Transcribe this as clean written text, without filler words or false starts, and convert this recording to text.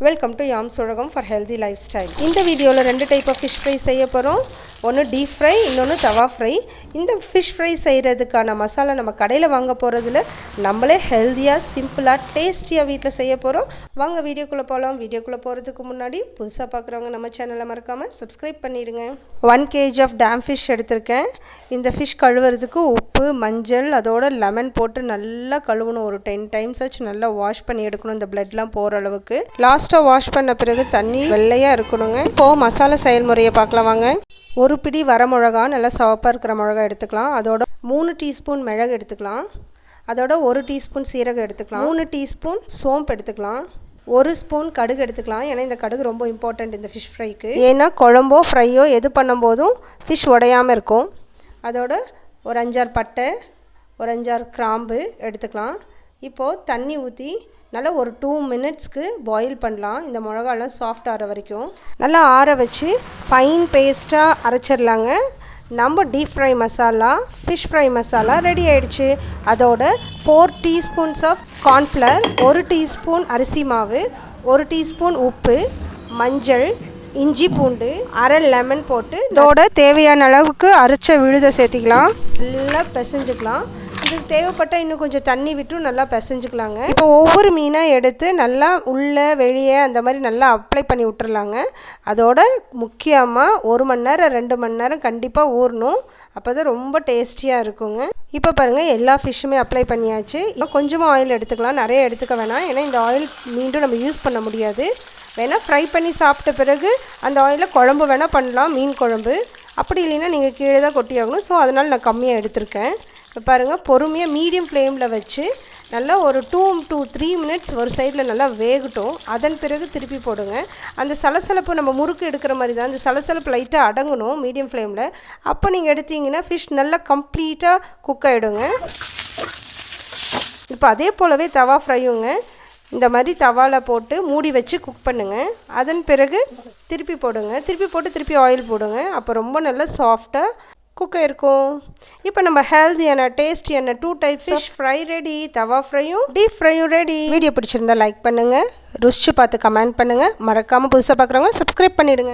Welcome to Yams Ulagam for healthy lifestyle. In the video la rendu type of fish fry செய்ய போறோம். ஒன்னு deep fry இன்னொன்னு தவா fry. இந்த fish fry செய்யிறதுக்கான masala நம்ம கடையில வாங்க போறதுல நம்மளே ஹெல்தியா சிம்பிளா டேஸ்டியா வீட்ல செய்ய போறோம். வாங்க வீடியோக்குள்ள போலாம். வீடியோக்குள்ள போறதுக்கு முன்னாடி புதுசா பார்க்கறவங்க நம்ம சேனலை மறக்காம subscribe பண்ணிடுங்க. 1 kg of dam fish எடுத்துர்க்கேன். இந்த fish கழுவுறதுக்கு உப்பு, மஞ்சள் அதோட லெமன் போட்டு நல்லா கழுவணும். ஒரு 10 times ஆச்சு நல்லா வாஷ் பண்ணி எடுக்கணும் இந்த bloodலாம் போற அளவுக்கு. லாஸ்டா வாஷ் பண்ண பிறகு தண்ணி வெள்ளையா இருக்கணுங்க. இப்போ மசாலா செயல்முறையை பார்க்கலாம் வாங்க. ஒரு பிடி வரமிளகா நல்லா சிவப்பா இருக்கிற மிளகாய் எடுத்துக்கலாம். அதோட 3 டீஸ்பூன் மிளகு எடுத்துக்கலாம். அதோட 1 டீஸ்பூன் சீரகம் எடுத்துக்கலாம். 3 டீஸ்பூன் சோம்பு எடுத்துக்கலாம். 1 ஸ்பூன் கடுகு எடுத்துக்கலாம். ஏன்னா இந்த கடுகு ரொம்ப இம்பார்ட்டன்ட் இந்த ஃபிஷ் ஃப்ரைக்கு. ஏன்னா குழம்போ ஃப்ரையோ எது பண்ணும்போதும் ஃபிஷ் உடையாமல் இருக்கும். அதோட ஒரு 5-6 பட்டை, ஒரு 5-6 கிராம்பு எடுத்துக்கலாம். இப்போது தண்ணி ஊற்றி நல்லா ஒரு 2 மினிட்ஸ்க்கு பாயில் பண்ணலாம். இந்த மிளகாலாம் சாஃப்ட் ஆகிற வரைக்கும் நல்லா ஆற வச்சு ஃபைன் பேஸ்ட்டாக அரைச்சிடலாங்க. நம்ம deep fry masala, fish fry masala ready ஆகிடுச்சு. அதோட 4 டீஸ்பூன்ஸ் ஆஃப் கார்ன்ஃப்ளவர், 1 டீஸ்பூன் அரிசி மாவு, 1 டீஸ்பூன் உப்பு, மஞ்சள், இஞ்சி பூண்டு, அரை லெமன் போட்டு இதோட தேவையான அளவுக்கு அரைச்ச விழுதை சேர்த்திக்கலாம். நல்லா பிசைஞ்சுக்கலாம். இதுக்கு தேவைப்பட்ட இன்னும் கொஞ்சம் தண்ணி விட்டு நல்லா பிசைஞ்சுக்கலாங்க. இப்போ ஒவ்வொரு மீனாக எடுத்து நல்லா உள்ளே வெளியே அந்த மாதிரி நல்லா அப்ளை பண்ணி விட்டுறலாங்க. அதோட முக்கியமாக 1 மணி நேரம் 2 மணி நேரம் கண்டிப்பாக ஊறணும். அப்போ தான் ரொம்ப டேஸ்டியாக இருக்குங்க. இப்போ பாருங்கள் எல்லா ஃபிஷ்ஷுமே அப்ளை பண்ணியாச்சு. இப்போ கொஞ்சமாக ஆயில் எடுத்துக்கலாம், நிறைய எடுத்துக்க வேணாம். ஏன்னா இந்த ஆயில் மீண்டும் நம்ம யூஸ் பண்ண முடியாது. வேணால் ஃப்ரை பண்ணி சாப்பிட்ட பிறகு அந்த ஆயிலில் குழம்பு வேணால் பண்ணலாம், மீன் குழம்பு. அப்படி இல்லைன்னா நீங்கள் கீழே தான் கொட்டி ஆகணும். ஸோ அதனால் நான் கம்மியாக எடுத்திருக்கேன். இப்போ பாருங்கள் பொறுமையாக மீடியம் ஃப்ளேமில் வச்சு நல்லா ஒரு 2 to 3 மினிட்ஸ் ஒரு சைடில் நல்லா வேகட்டும். அதன் பிறகு திருப்பி போடுங்க. அந்த சலசலப்பு நம்ம முறுக்கு எடுக்கிற மாதிரி தான், அந்த சலசலப்பு லைட்டாக அடங்கணும் மீடியம் ஃப்ளேமில். அப்போ நீங்கள் எடுத்தீங்கன்னா ஃபிஷ் நல்லா கம்ப்ளீட்டாக குக் ஆகிடுங்க. இப்போ அதே போலவே தவா ஃப்ரையுங்க. இந்த மாதிரி தவாவில் போட்டு மூடி வச்சு குக் பண்ணுங்கள். அதன் பிறகு திருப்பி போடுங்க. திருப்பி போட்டு திருப்பி ஆயில் போடுங்க. அப்போ ரொம்ப நல்லா சாஃப்டாக குக் ஆயிருக்கும். இப்போ நம்ம ஹெல்தியான டேஸ்டியான 2 டைப்ஸ் ஃபிஷ் ஃப்ரை ரெடி. தவா ஃப்ரையும் டீப் ஃப்ரையும் ரெடி. வீடியோ பிடிச்சிருந்தா லைக் பண்ணுங்கள், ருசிச்சு பார்த்து கமெண்ட் பண்ணுங்கள். மறக்காமல் புதுசாக பார்க்குறவங்க சப்ஸ்கிரைப் பண்ணிவிடுங்க.